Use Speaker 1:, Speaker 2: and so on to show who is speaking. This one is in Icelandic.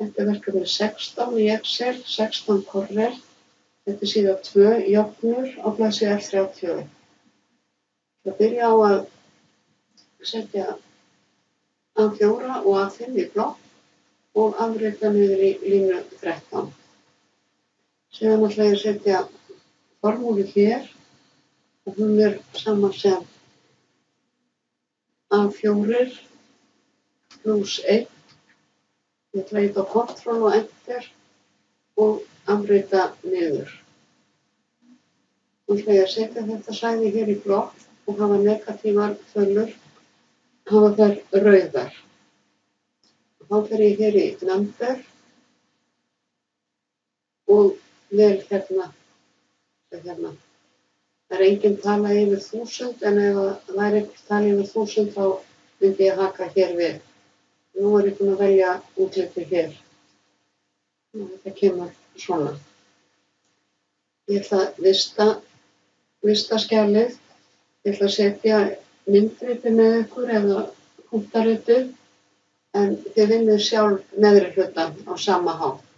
Speaker 1: Þetta er verkefni 16 í Excel, 16 Corel. Þetta er síða 2 jöfnur á blaðsíðu F31. Það byrja á að setja A4 og A5 í blokk og afrita niður í línu 13. Síðan ætla ég að setja formúlu hér og hún er sama sem A4 plus 1. Ég ætla að ýta á Ctrl og Enter og afrita niður. Nú ætla ég að setja þetta svæði hér í blokk og hafa negatívar tölur, hafa þær rauðar. Þá fer ég hér í number og vel hérna. Það er engin tala yfir 1000 en ef það væri einhver tala yfir 1000 þá myndi ég haka hér við. Nú er ég búin að velja útlitið hér. Þetta kemur svona. Ég ætla að vista skjalið. Ég ætla að setja myndritið með ykkur eða punktaritið en þið vinnið sjálf neðri hlutann á sama hátt.